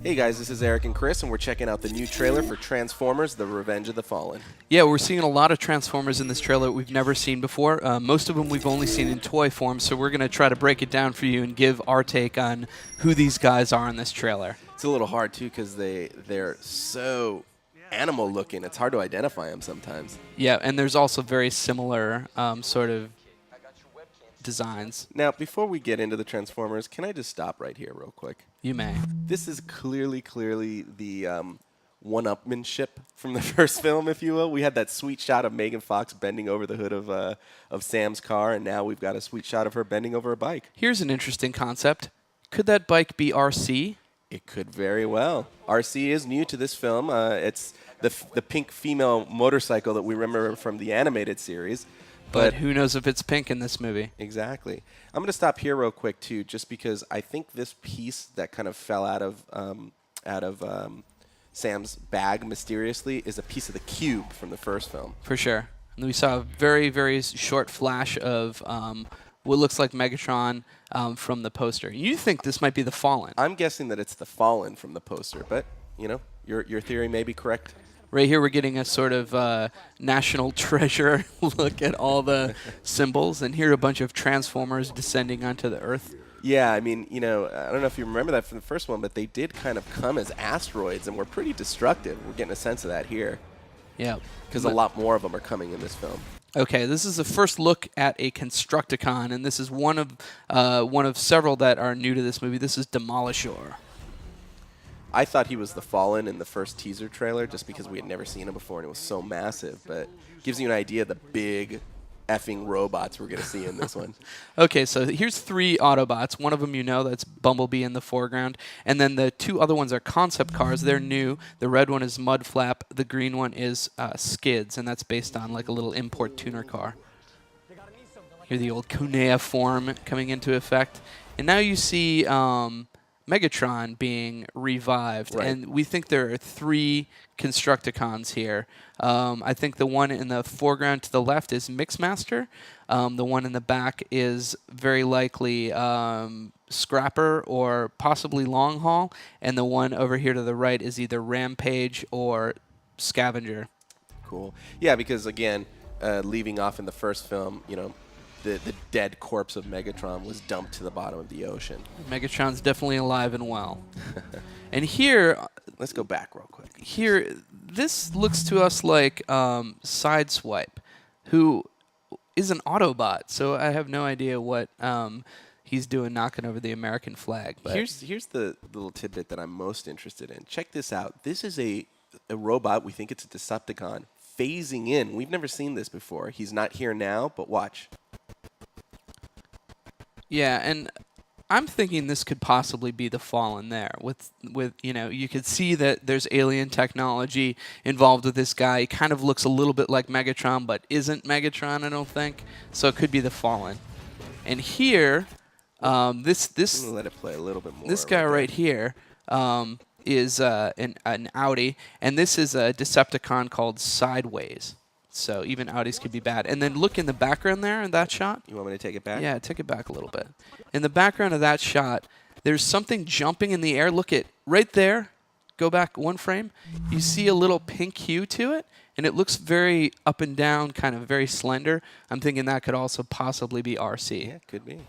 Hey guys, this is Eric and Chris, and we're checking out the new trailer for Transformers: The Revenge of the Fallen. Yeah, we're seeing a lot of Transformers in this trailer that we've never seen before. Most of them we've only seen in toy form, so we're going to try to break it down for you and give our take on who these guys are in this trailer. It's a little hard, too, because they're so animal-looking. It's hard to identify them sometimes. Yeah, and there's also very similar sort of designs. Now, before we get into the Transformers, can I just stop right here real quick? You may. This is clearly the one-upmanship from the first film, if you will. We had that sweet shot of Megan Fox bending over the hood of Sam's car, and now we've got a sweet shot of her bending over a bike. Here's an interesting concept. Could that bike be RC? It could very well. RC is new to this film. It's the pink female motorcycle that we remember from the animated series. But who knows if it's pink in this movie? Exactly. I'm going to stop here real quick, too, just because I think this piece that kind of fell out of Sam's bag mysteriously is a piece of the cube from the first film. For sure. And we saw a very, very short flash of what looks like Megatron from the poster. You think this might be the Fallen? I'm guessing that it's the Fallen from the poster, but, you know, your theory may be correct. Right here we're getting a sort of national treasure look at all the symbols, and here are a bunch of Transformers descending onto the Earth. Yeah, I mean, you know, I don't know if you remember that from the first one, but they did kind of come as asteroids and were pretty destructive. We're getting a sense of that here. Yeah. Because a lot more of them are coming in this film. Okay, this is the first look at a Constructicon, and this is one of several that are new to this movie. This is Demolishor. I thought he was the Fallen in the first teaser trailer just because we had never seen him before and it was so massive, but gives you an idea of the big effing robots we're going to see in this one. Okay, so here's 3 Autobots. One of them you know, that's Bumblebee in the foreground. And then the 2 other ones are concept cars. They're new. The red one is Mudflap. The green one is Skids, and that's based on like a little import tuner car. Here's the old cuneiform coming into effect. And now you see Megatron being revived, right. And we think there are 3 Constructicons here. I think the one in the foreground to the left is Mixmaster. The one in the back is very likely Scrapper or possibly Long Haul, and the one over here to the right is either Rampage or Scavenger. Cool. Yeah, because again, leaving off in the first film, you know, the dead corpse of Megatron was dumped to the bottom of the ocean. Megatron's definitely alive and well. And here, let's go back real quick. Here, this looks to us like Sideswipe, who is an Autobot. So I have no idea what he's doing knocking over the American flag. But here's the little tidbit that I'm most interested in. Check this out. This is a robot. We think it's a Decepticon phasing in. We've never seen this before. He's not here now, but watch. Yeah, and I'm thinking this could possibly be the Fallen there. With you know, you could see that there's alien technology involved with this guy. He kind of looks a little bit like Megatron, but isn't Megatron, I don't think. So it could be the Fallen. And here, this I'm gonna let it play a little bit more. This guy right here is an Audi, and this is a Decepticon called Sideways. So even Audis could be bad. And then look in the background there in that shot. You want me to take it back? Yeah, take it back a little bit. In the background of that shot, there's something jumping in the air. Look at right there. Go back 1 frame. You see a little pink hue to it, and it looks very up and down, kind of very slender. I'm thinking that could also possibly be RC. Yeah, it could be.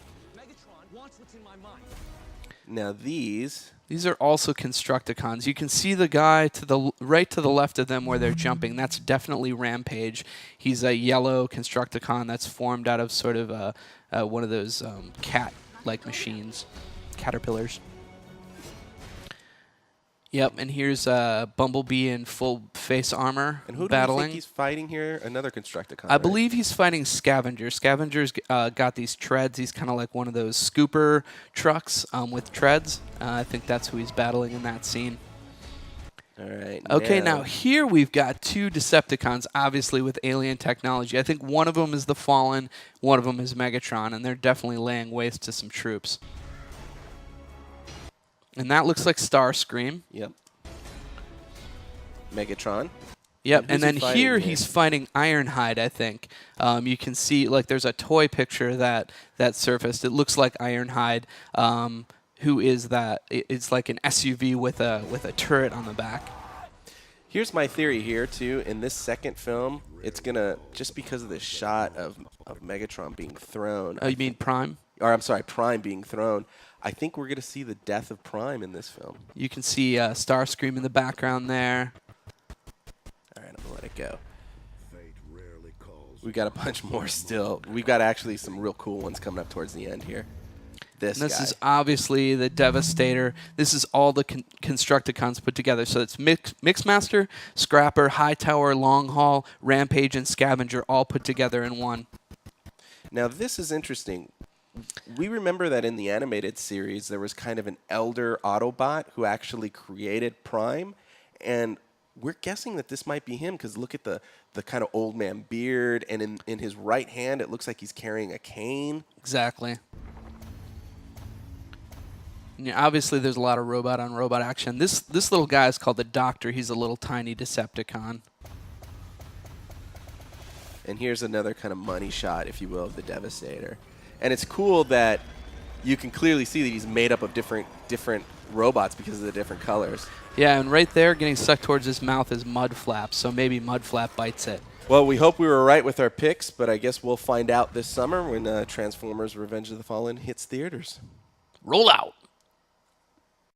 Now these are also Constructicons. You can see the guy to the right to the left of them where they're jumping. That's definitely Rampage. He's a yellow Constructicon that's formed out of sort of one of those cat-like machines, caterpillars. Yep, and here's Bumblebee in full face armor and who battling. Do you think he's fighting here? Another Constructicon, I believe he's fighting Scavenger. Scavenger's got these treads. He's kind of like one of those scooper trucks with treads. I think that's who he's battling in that scene. All right. Okay, now here we've got 2 Decepticons, obviously with alien technology. I think one of them is the Fallen, one of them is Megatron, and they're definitely laying waste to some troops. And that looks like Starscream. Yep. Megatron. Yep, and then here he's fighting Ironhide, I think. You can see, like, there's a toy picture that surfaced. It looks like Ironhide, who is that. It's like an SUV with a turret on the back. Here's my theory here, too. In this second film, it's going to, just because of this shot of Megatron being thrown. Oh, you mean Prime? Or, I'm sorry, Prime being thrown. I think we're going to see the death of Prime in this film. You can see Starscream in the background there. All right, I'm going to let it go. We got a bunch more still. We've got actually some real cool ones coming up towards the end here. This guy. is obviously the Devastator. This is all the Constructicons put together. So it's Mixmaster, Scrapper, Hightower, Longhaul, Rampage, and Scavenger all put together in one. Now this is interesting. We remember that in the animated series there was kind of an elder Autobot who actually created Prime, and we're guessing that this might be him because look at the kind of old man beard, and in his right hand it looks like he's carrying a cane. Exactly. Yeah, obviously there's a lot of robot-on-robot action. This little guy is called the Doctor. He's a little tiny Decepticon. And here's another kind of money shot, if you will, of the Devastator. And it's cool that you can clearly see that he's made up of different robots because of the different colors. Yeah, and right there, getting stuck towards his mouth is Mudflap, so maybe Mudflap bites it. Well, we hope we were right with our picks, but I guess we'll find out this summer when Transformers Revenge of the Fallen hits theaters. Roll out!